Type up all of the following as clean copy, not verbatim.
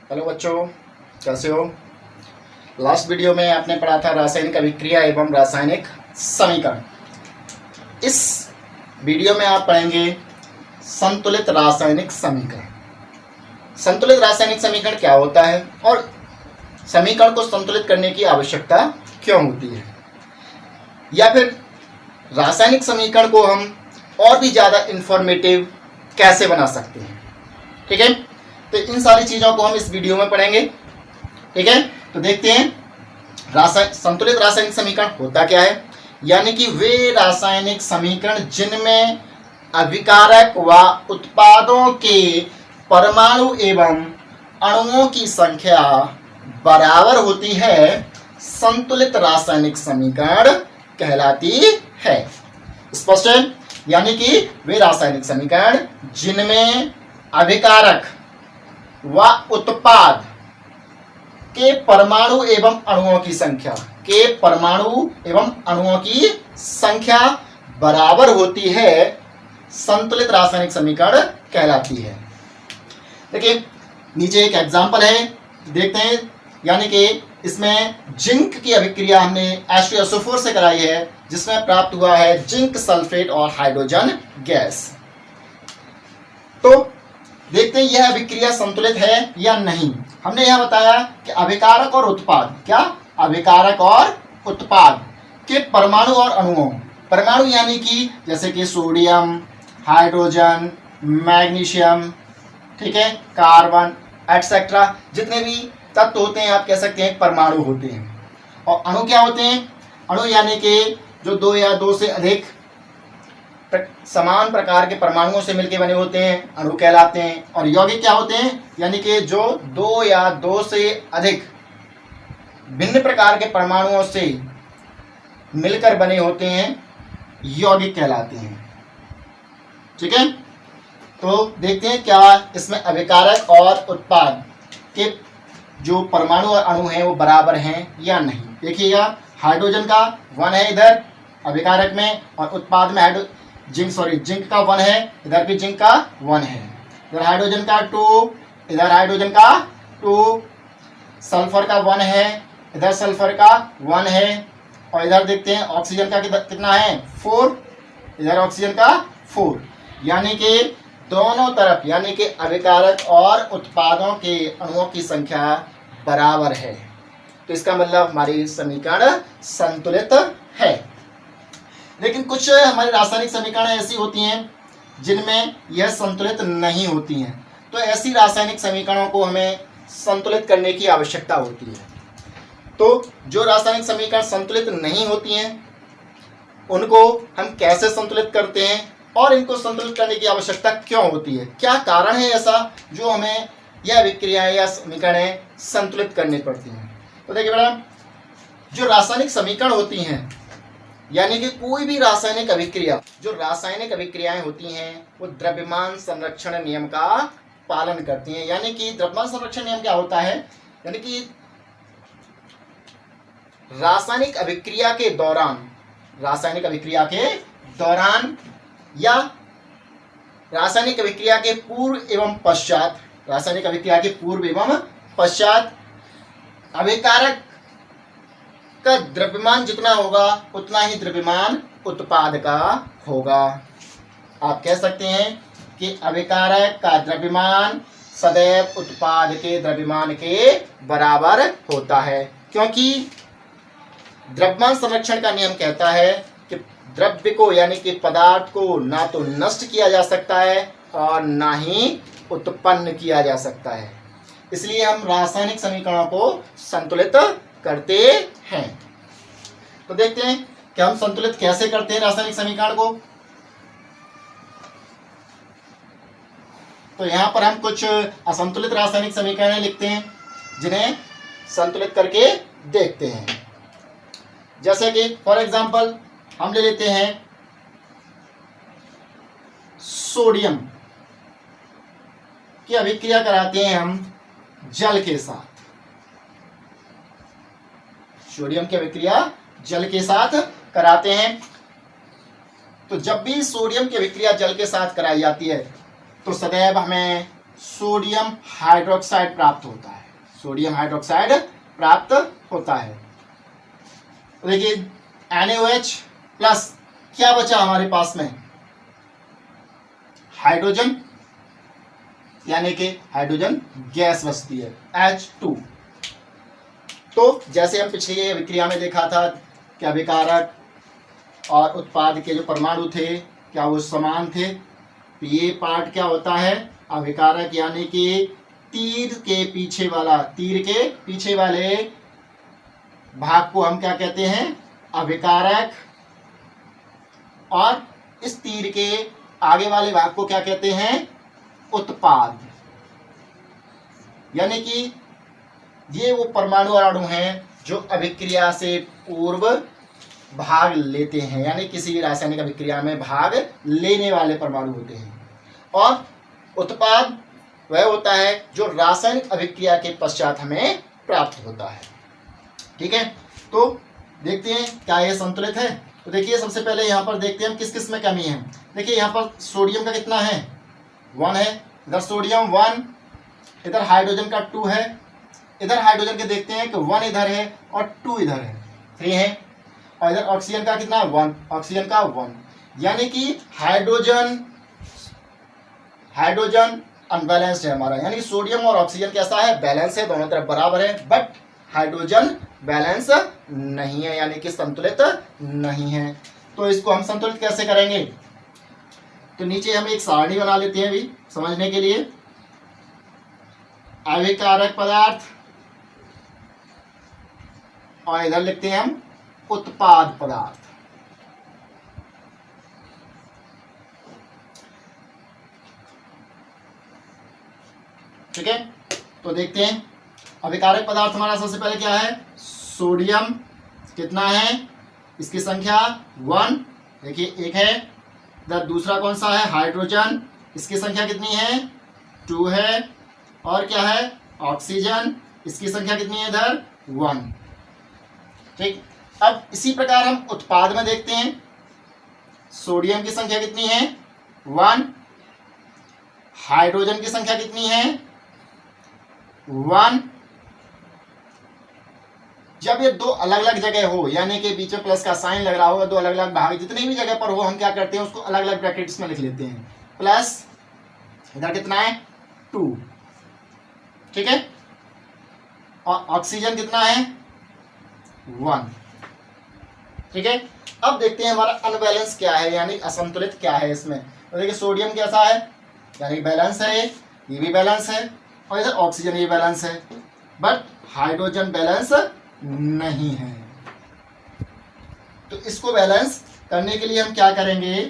Hello बच्चों, कैसे हो। लास्ट वीडियो में आपने पढ़ा था रासायनिक अभिक्रिया एवं रासायनिक समीकरण। इस वीडियो में आप पढ़ेंगे संतुलित रासायनिक समीकरण। संतुलित रासायनिक समीकरण क्या होता है और समीकरण को संतुलित करने की आवश्यकता क्यों होती है, या फिर रासायनिक समीकरण को हम और भी ज़्यादा इंफॉर्मेटिव कैसे बना सकते हैं। ठीक है, तो इन सारी चीज़ों को हम इस वीडियो में पढ़ेंगे। ठीक है, तो देखते हैं संतुलित रासायनिक समीकरण होता क्या है। यानी कि वे रासायनिक समीकरण जिनमें अभिकारक व उत्पादों के परमाणु एवं अणुओं की संख्या बराबर होती है, संतुलित रासायनिक समीकरण कहलाती है। स्पष्ट है। यानी कि वे रासायनिक समीकरण जिनमें अभिकारक व उत्पाद के परमाणु एवं अणुओं की संख्या बराबर होती है, संतुलित रासायनिक समीकरण कहलाती है। देखिए नीचे एक एग्जांपल है, देखते हैं। यानी कि इसमें जिंक की अभिक्रिया हमने H2SO4 से कराई है, जिसमें प्राप्त हुआ है जिंक सल्फेट और हाइड्रोजन गैस। तो देखते हैं यह अभिक्रिया संतुलित है या नहीं। हमने यह बताया कि अभिकारक और उत्पाद के परमाणु और अणुओं, परमाणु यानी कि जैसे कि सोडियम, हाइड्रोजन, मैग्नीशियम, ठीक है, कार्बन एटसेट्रा, जितने भी तत्व होते हैं आप कह सकते हैं परमाणु होते हैं। और अणु क्या होते हैं? अणु यानी कि जो दो या दो से अधिक समान प्रकार के परमाणुओं से मिलकर बने होते हैं, अणु कहलाते हैं। और यौगिक क्या होते हैं? यानी कि जो दो या दो से अधिक भिन्न प्रकार के परमाणुओं से मिलकर बने होते हैं, यौगिक कहलाते हैं। ठीक है, तो देखते हैं क्या इसमें अभिकारक और उत्पाद के जो परमाणु और अणु हैं वो बराबर हैं या नहीं। देखिएगा, हाइड्रोजन का 1 है इधर अभिकारक में, और उत्पाद में जिंक का 1 है, इधर भी जिंक का 1 है, इधर हाइड्रोजन का 2, इधर हाइड्रोजन का 2, सल्फर का 1 है, इधर सल्फर का 1 है, और इधर देखते हैं ऑक्सीजन का कितना है 4, इधर ऑक्सीजन का 4। यानी कि दोनों तरफ यानी कि अभिकारक और उत्पादों के अणुओं की संख्या बराबर है। तो इसका मतलब हमारी समीकरण संतुलित है। लेकिन कुछ हमारी रासायनिक समीकरण ऐसी होती हैं जिनमें यह संतुलित नहीं होती हैं, तो ऐसी रासायनिक समीकरणों को हमें संतुलित करने की आवश्यकता होती है। तो जो रासायनिक समीकरण संतुलित नहीं होती हैं उनको हम कैसे संतुलित करते हैं और इनको संतुलित करने की आवश्यकता क्यों होती है, क्या कारण है ऐसा जो हमें यह विक्रियाएं या समीकरणें संतुलित करनी पड़ती हैं। तो देखिए बेटा, जो रासायनिक समीकरण होती हैं यानी कि कोई भी रासायनिक अभिक्रिया, जो रासायनिक अभिक्रियाएं होती हैं वो द्रव्यमान संरक्षण नियम का पालन करती हैं। यानी कि द्रव्यमान संरक्षण नियम क्या होता है? यानी कि रासायनिक अभिक्रिया के दौरान या रासायनिक अभिक्रिया के पूर्व एवं पश्चात अभिकारक का द्रव्यमान जितना होगा उतना ही द्रव्यमान उत्पाद का होगा। आप कह सकते हैं कि अभिकारक का द्रव्यमान सदैव उत्पाद के द्रव्यमान के बराबर होता है, क्योंकि द्रव्यमान संरक्षण का नियम कहता है कि द्रव्य को यानी कि पदार्थ को ना तो नष्ट किया जा सकता है और ना ही उत्पन्न किया जा सकता है। इसलिए हम रासायनिक समीकरणों को संतुलित करते हैं। तो देखते हैं कि हम संतुलित कैसे करते हैं रासायनिक समीकरण को। तो यहाँ पर हम कुछ असंतुलित रासायनिक समीकरण लिखते हैं जिन्हें संतुलित करके देखते हैं। जैसे कि फॉर एग्जांपल हम ले लेते हैं सोडियम की अभिक्रिया कराते हैं हम जल के साथ। सोडियम की अभिक्रिया जल के साथ कराते हैं। तो जब भी सोडियम की अभिक्रिया जल के साथ कराई जाती है तो सदैव हमें सोडियम हाइड्रोक्साइड प्राप्त होता है। सोडियम हाइड्रोक्साइड प्राप्त होता है। तो देखिए NaOH प्लस क्या बचा हमारे पास में, हाइड्रोजन, यानी कि हाइड्रोजन गैस बचती है H2। तो जैसे हम पिछली विक्रिया में देखा था कि अभिकारक और उत्पाद के जो परमाणु थे क्या वो समान थे। तो ये पार्ट क्या होता है, अभिकारक, यानी कि तीर के पीछे वाले भाग को हम क्या कहते हैं, अभिकारक, और इस तीर के आगे वाले भाग को क्या कहते हैं, उत्पाद। यानी कि ये वो परमाणु अणु हैं जो अभिक्रिया से पूर्व भाग लेते हैं, यानी किसी भी रासायनिक अभिक्रिया में भाग लेने वाले परमाणु होते हैं। और उत्पाद वह होता है जो रासायनिक अभिक्रिया के पश्चात हमें प्राप्त होता है। ठीक है, तो देखते हैं क्या ये संतुलित है। तो देखिए सबसे पहले यहाँ पर देखते हैं हम किस किस में कमी है। देखिए यहाँ पर सोडियम का कितना है, 1 है, इधर सोडियम 1, इधर हाइड्रोजन का 2 है, इधर हाइड्रोजन के देखते हैं कि 1 इधर है और 2 इधर है, 3 है, और इधर ऑक्सीजन का कितना, 1, ऑक्सीजन का 1, यानी कि हाइड्रोजन अनबैलेंस्ड है हमारा, यानी सोडियम और ऑक्सीजन कैसा है, बैलेंस है, दोनों तरफ बराबर है, बट हाइड्रोजन बैलेंस नहीं है, यानी कि संतुलित नहीं है। तो इसको हम संतुलित कैसे करेंगे, तो नीचे हम एक सारणी बना लेते हैं अभी समझने के लिए। अभिकारक पदार्थ और इधर लिखते हैं हम उत्पाद पदार्थ। ठीक है, तो देखते हैं अभिकारक पदार्थ हमारा सबसे पहले क्या है, सोडियम कितना है, इसकी संख्या 1, देखिए 1 है। इधर दूसरा कौन सा है, हाइड्रोजन, इसकी संख्या कितनी है, 2 है। और क्या है, ऑक्सीजन, इसकी संख्या कितनी है इधर, 1। ठीक, अब इसी प्रकार हम उत्पाद में देखते हैं, सोडियम की संख्या कितनी है, 1, हाइड्रोजन की संख्या कितनी है, 1। जब ये दो अलग अलग जगह हो, यानी कि बीच में प्लस का साइन लग रहा हो, दो अलग अलग भाग जितनी भी जगह पर हो, हम क्या करते हैं उसको अलग अलग ब्रैकेट्स में लिख लेते हैं। प्लस इधर कितना है, 2, ठीक है, और ऑक्सीजन कितना है, 1, ठीक है। अब देखते हैं हमारा अनबैलेंस क्या है, यानी असंतुलित क्या है इसमें। तो देखिए सोडियम कैसा है, यानी बैलेंस है, ये भी बैलेंस है, और इधर ऑक्सीजन ये बैलेंस है, बट हाइड्रोजन बैलेंस नहीं है। तो इसको बैलेंस करने के लिए हम क्या करेंगे,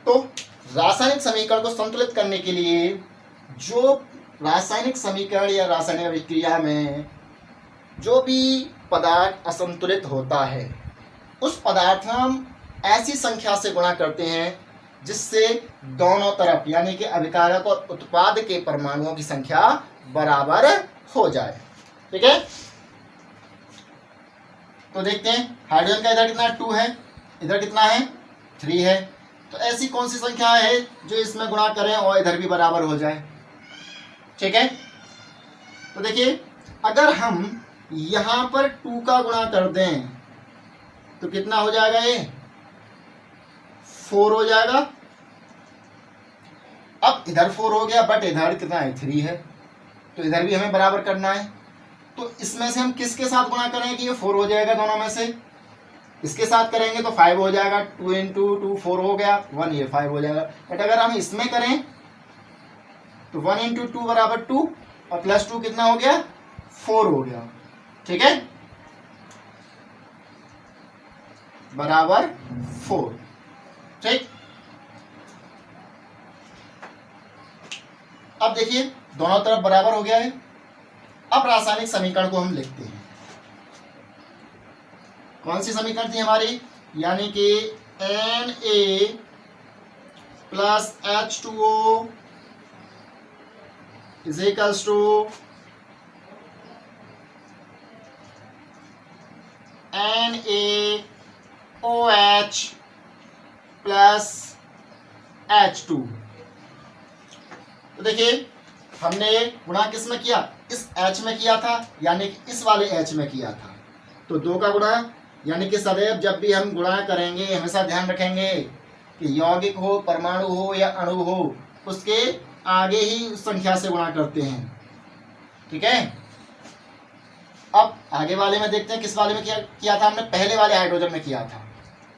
तो रासायनिक समीकरण को संतुलित करने के लिए जो रासायनिक समीकरण या रासायनिक अभिक्रिया में जो भी पदार्थ असंतुलित होता है, उस पदार्थ में हम ऐसी संख्या से गुणा करते हैं जिससे दोनों तरफ, यानी कि अभिकारक और उत्पाद के परमाणुओं की संख्या बराबर हो जाए। ठीक है, तो देखते हैं हाइड्रोजन का इधर कितना 2 है, इधर कितना है 3 है। तो ऐसी कौन सी संख्या है जो इसमें गुणा करें और इधर भी बराबर हो जाए। ठीक है, तो देखिए अगर हम यहां पर 2 का गुणा कर दें तो कितना हो जाएगा, ये 4 हो जाएगा। अब इधर 4 हो गया, बट इधर कितना है 3 है, तो इधर भी हमें बराबर करना है। तो इसमें से हम किसके साथ गुणा करें कि ये 4 हो जाएगा, दोनों में से इसके साथ करेंगे तो 5 हो जाएगा, 2 इंटू 2 4 हो गया, 1 ये 5 हो जाएगा। बट अगर हम इसमें करें तो 1 इंटू 2 बराबर 2 और प्लस 2 कितना हो गया, 4 हो गया। ठीक है, बराबर 4। ठीक, अब देखिए दोनों तरफ बराबर हो गया है। अब रासायनिक समीकरण को हम लिखते हैं। कौन सी समीकरण थी हमारी, यानी कि Na plus H2O is equals to NaOH plus H2। तो देखिए हमने गुणा किस में किया, इस H में किया था, यानी कि इस वाले H में किया था। तो 2 का गुणा, यानी कि सदैव जब भी हम गुणा करेंगे हमेशा ध्यान रखेंगे कि यौगिक हो, परमाणु हो या अणु हो, उसके आगे ही उस संख्या से गुणा करते हैं। ठीक है, अब आगे वाले में देखते हैं किस वाले में किया था हमने, पहले वाले हाइड्रोजन में किया था।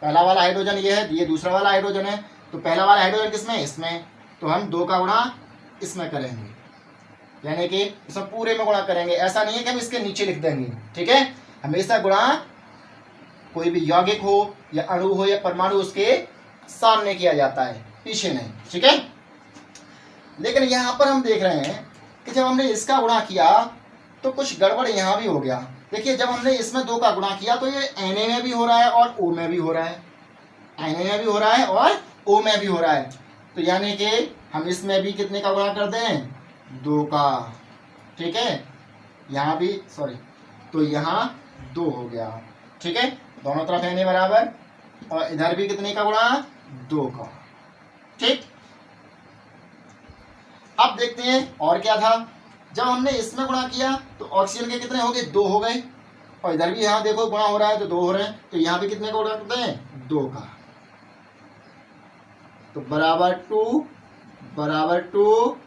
पहला वाला हाइड्रोजन ये है, ये दूसरा वाला हाइड्रोजन है, तो पहला वाला हाइड्रोजन किसमें, इसमें, तो हम 2 का गुणा इसमें करेंगे, यानी कि इसमें पूरे में गुणा करेंगे। ऐसा नहीं है कि हम इसके नीचे लिख देंगे। ठीक है, हमेशा गुणा कोई भी यौगिक हो या अणु हो या परमाणु उसके सामने किया जाता है, पीछे नहीं। ठीक है, लेकिन यहाँ पर हम देख रहे हैं कि जब हमने इसका गुणा किया तो कुछ गड़बड़ यहाँ भी हो गया। देखिए जब हमने इसमें 2 का गुणा किया तो ये Na में भी हो रहा है और O में भी हो रहा है, Na में भी हो रहा है और O में भी हो रहा है। तो यानी कि हम इसमें भी कितने का गुणा कर दें, 2 का। ठीक है, यहाँ भी सॉरी, तो यहाँ 2 हो गया। ठीक है, दोनों तरफ Na बराबर, और इधर भी कितने का गुणा, 2 का। ठीक, अब देखते हैं और क्या था। जब हमने इसमें गुणा किया तो ऑक्सीजन के कितने हो गए, 2 हो गए, और इधर भी यहाँ देखो गुणा हो रहा है तो 2 हो रहे हैं, तो यहाँ भी कितने का गुणा करते हैं, 2 का। तो बराबर 2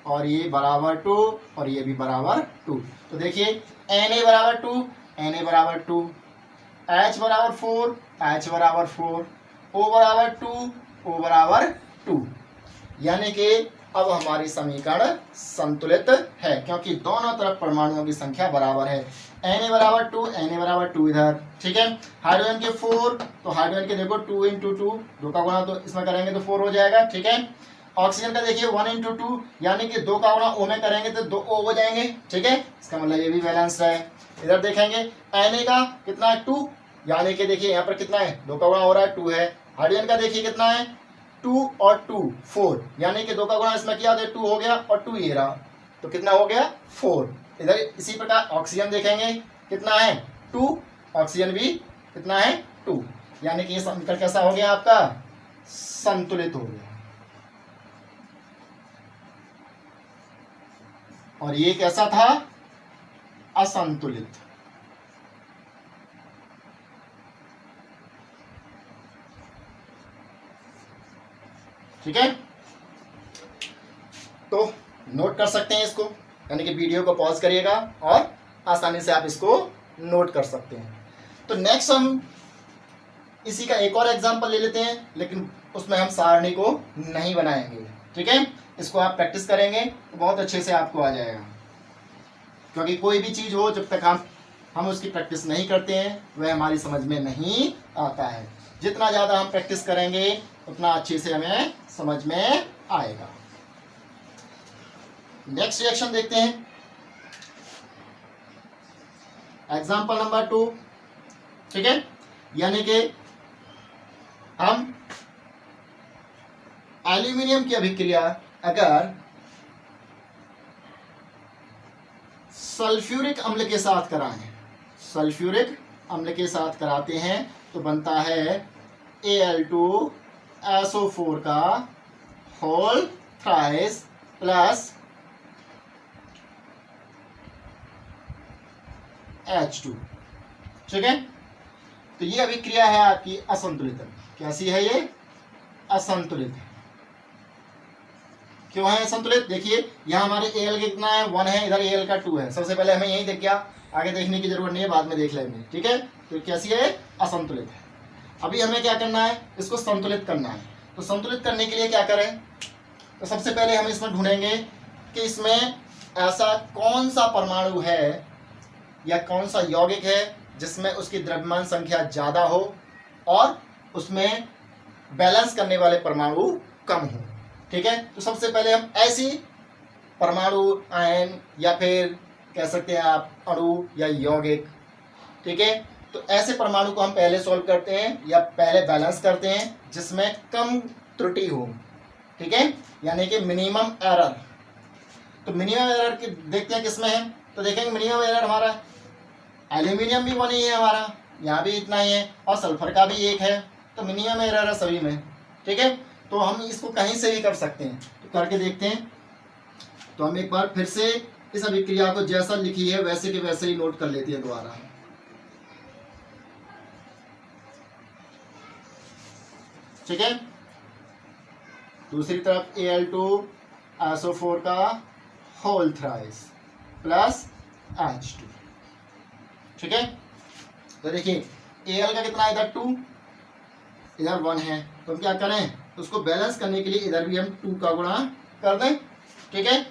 और ये बराबर 2 और ये भी बराबर 2। तो देखिए Na बराबर 2, Na बराबर 2, H बराबर 4, H बराबर 4, O बराबर 2, O बराबर 2, यानी कि अब हमारी समीकरण संतुलित है, क्योंकि दोनों तरफ परमाणुओं की संख्या बराबर है। Na बराबर 2, Na बराबर 2 इधर। ठीक है, हाइड्रोजन के 4, तो हाइड्रोजन के देखो 2 × 2, 2 का गुणा तो इसमें करेंगे तो 4 हो जाएगा। ठीक है, ऑक्सीजन का देखिए 1 × 2, यानी कि 2 का गुणा O में करेंगे तो 2 O हो जाएंगे। ठीक है, इसका मतलब ये भी बैलेंस है। इधर देखेंगे Na का कितना है, 2, यानी कि देखिए यहाँ पर कितना है, 2 का गुणा हो रहा है, 2 है। हाइड्रोजन का देखिए कितना है, 2 और 2 4, यानी कि 2 का गुणा इसमें किया तो 2 हो गया और 2 ये रहा, तो कितना हो गया, 4। इधर इसी प्रकार ऑक्सीजन देखेंगे कितना है, 2, ऑक्सीजन भी कितना है, 2, यानी कि ये समीकरण कैसा हो गया आपका, संतुलित हो गया। और ये कैसा था, असंतुलित। ठीक है, तो नोट कर सकते हैं इसको, यानी कि वीडियो को पॉज करिएगा और आसानी से आप इसको नोट कर सकते हैं। तो नेक्स्ट हम इसी का एक और एग्जांपल ले लेते हैं, लेकिन उसमें हम सारणी को नहीं बनाएंगे। ठीक है, इसको आप प्रैक्टिस करेंगे तो बहुत अच्छे से आपको आ जाएगा, क्योंकि कोई भी चीज़ हो जब तक हम उसकी प्रैक्टिस नहीं करते हैं वह हमारी समझ में नहीं आता है। जितना ज़्यादा हम प्रैक्टिस करेंगे उतना अच्छे से हमें समझ में आएगा। नेक्स्ट रिएक्शन देखते हैं, एग्जाम्पल नंबर 2। ठीक है, यानी कि हम एल्यूमिनियम की अभिक्रिया अगर सल्फ्यूरिक अम्ल के साथ कराएं, सल्फ्यूरिक अम्ल के साथ कराते हैं तो बनता है Al2SO4 का होल थ्राइस प्लस H2। ठीक है, तो ये अभिक्रिया है आपकी असंतुलित। कैसी है ये, असंतुलित। क्यों है असंतुलित, देखिए यहाँ हमारे Al कितना है, 1 है, इधर Al का 2 है। सबसे पहले हमें यही दिख गया, आगे देखने की जरूरत नहीं है, बाद में देख लेंगे। ठीक है, तो कैसी है, असंतुलित है। अभी हमें क्या करना है, इसको संतुलित करना है। तो संतुलित करने के लिए क्या करें, तो सबसे पहले हम इसमें ढूंढेंगे कि इसमें ऐसा कौन सा परमाणु है या कौन सा यौगिक है जिसमें उसकी द्रव्यमान संख्या ज़्यादा हो और उसमें बैलेंस करने वाले परमाणु कम हो। ठीक है, तो सबसे पहले हम ऐसी परमाणु, आयन या फिर कह सकते हैं आप अणु या यौगिक, ठीक है, तो ऐसे परमाणु को हम पहले सॉल्व करते हैं या पहले बैलेंस करते हैं जिसमें कम त्रुटि हो। ठीक है, यानी कि मिनिमम एरर। तो मिनिमम एरर की देखते हैं किसमें है, तो देखेंगे मिनिमम एरर हमारा एल्यूमिनियम भी 1 ही है हमारा, यहाँ भी इतना ही है, और सल्फर का भी 1 है, तो मिनिमम एरर है सभी में। ठीक है, तो हम इसको कहीं से भी कर सकते हैं, तो करके देखते हैं। तो हम एक बार फिर से इस अभिक्रिया को जैसा लिखी है वैसे के वैसे ही नोट कर लेते हैं दोबारा। ठीक है, दूसरी तरफ Al2SO4 का होल थ्राइस प्लस H2। ठीक है, तो देखिए Al का कितना है, इधर 2 इधर 1 है, तो हम क्या करें, उसको बैलेंस करने के लिए इधर भी हम 2 का गुणा कर दें। ठीक है,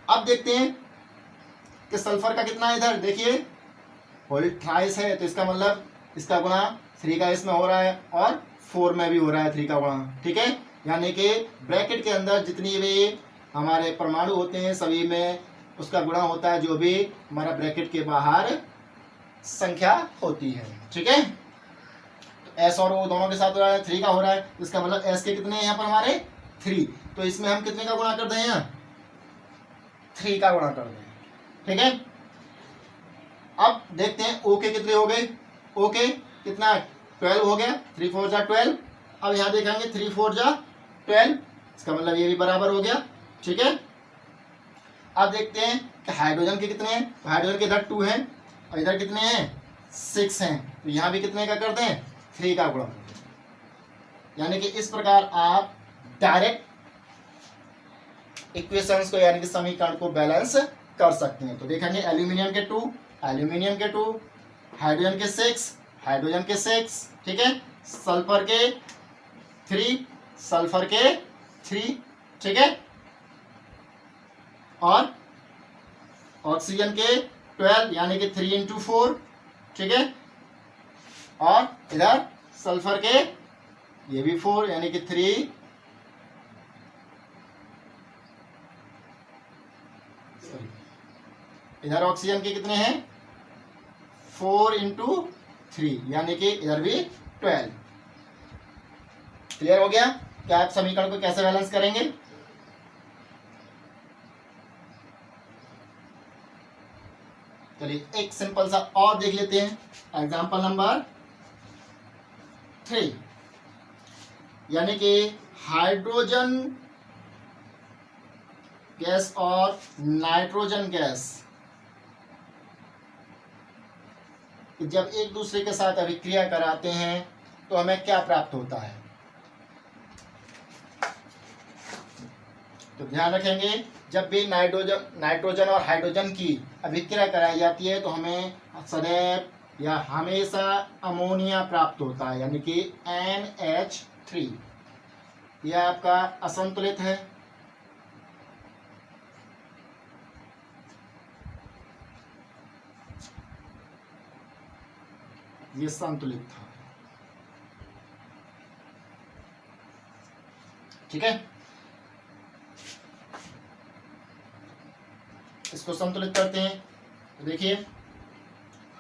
अब देखते हैं कि सल्फर का कितना है, इधर देखिए होल थ्राइस है, तो इसका मतलब इसका गुणा 3 का इसमें हो रहा है और 4 में भी हो रहा है 3 का गुणा। ठीक है, यानी कि ब्रैकेट के अंदर जितनी भी हमारे परमाणु होते हैं सभी में उसका गुणा होता है जो भी हमारा ब्रैकेट के बाहर संख्या होती है। ठीक है, तो एस और ओ दोनों के साथ हो रहा है, 3 का हो रहा है, इसका मतलब एस के कितने हैं यहाँ पर हमारे 3, तो इसमें हम कितने का गुणा कर दें, यहाँ 3 का गुणा कर दें। ठीक है, अब देखते हैं ओ के कितने हो गए, ओ के कितना 12 हो गया, 3 4 जा 12। अब यहाँ देखेंगे 3 4 जा 12, इसका मतलब ये भी बराबर हो गया। ठीक है, अब देखते हैं कि हाइड्रोजन के कितने हैं, तो हाइड्रोजन के इधर 2 हैं और इधर कितने हैं 6 हैं, तो यहाँ भी कितने का कर दें 3 का गुणा कर दें। यानी कि इस प्रकार आप डायरेक्ट इक्वेशंस को यानी कि समीकरण को बैलेंस कर सकते हैं। तो देखेंगे एल्यूमिनियम के 2, एल्यूमिनियम के 2, हाइड्रोजन के 6, हाइड्रोजन के 6, ठीक है, सल्फर के 3, सल्फर के 3, ठीक है, और ऑक्सीजन के 12 यानी कि 3 इंटू 4, ठीक है, और इधर सल्फर के ये भी 4 यानी कि 3, इधर ऑक्सीजन के कितने हैं 4 इंटू 3 यानी कि इधर भी 12। क्लियर हो गया, क्या आप समीकरण को कैसे बैलेंस करेंगे। चलिए एक सिंपल सा और देख लेते हैं, एग्जांपल नंबर 3, यानी कि हाइड्रोजन गैस और नाइट्रोजन गैस जब एक दूसरे के साथ अभिक्रिया कराते हैं तो हमें क्या प्राप्त होता है। तो ध्यान रखेंगे जब भी नाइट्रोजन और हाइड्रोजन की अभिक्रिया कराई जाती है तो हमें सदैव या हमेशा अमोनिया प्राप्त होता है, यानी कि NH3। यह आपका असंतुलित है, ये संतुलित था। ठीक है, इसको संतुलित करते हैं, तो देखिए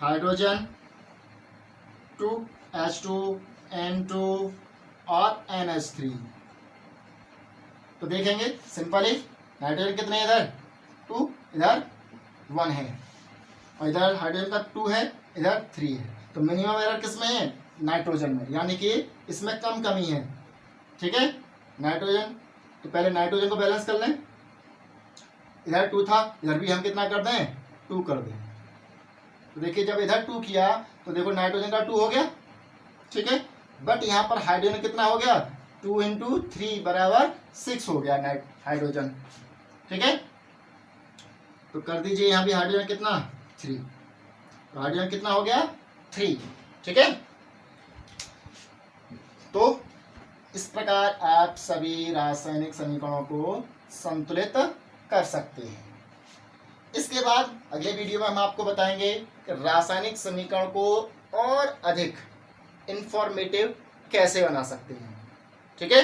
हाइड्रोजन 2H2 N2 और NH3, तो देखेंगे सिंपली नाइट्रोजन कितने इधर 2 इधर 1 है और इधर हाइड्रोजन का 2 है इधर 3 है, तो मिनिमम एरर किसमें है नाइट्रोजन में, यानी कि इसमें कम कमी है। ठीक है, नाइट्रोजन, तो पहले नाइट्रोजन को बैलेंस कर लें, इधर 2 था इधर भी हम कितना कर दें 2 कर दें, तो देखिए जब इधर 2 किया तो देखो नाइट्रोजन का 2 हो गया। ठीक है, बट यहाँ पर हाइड्रोजन कितना हो गया 2 इंटू 3 बराबर 6 हो गया हाइड्रोजन। ठीक है, तो कर दीजिए यहाँ भी हाइड्रोजन कितना 3, तो हाइड्रोजन कितना हो गया 3। ठीक है, तो इस प्रकार आप सभी रासायनिक समीकरणों को संतुलित कर सकते हैं। इसके बाद अगले वीडियो में हम आपको बताएंगे कि रासायनिक समीकरण को और अधिक इंफॉर्मेटिव कैसे बना सकते हैं। ठीक है।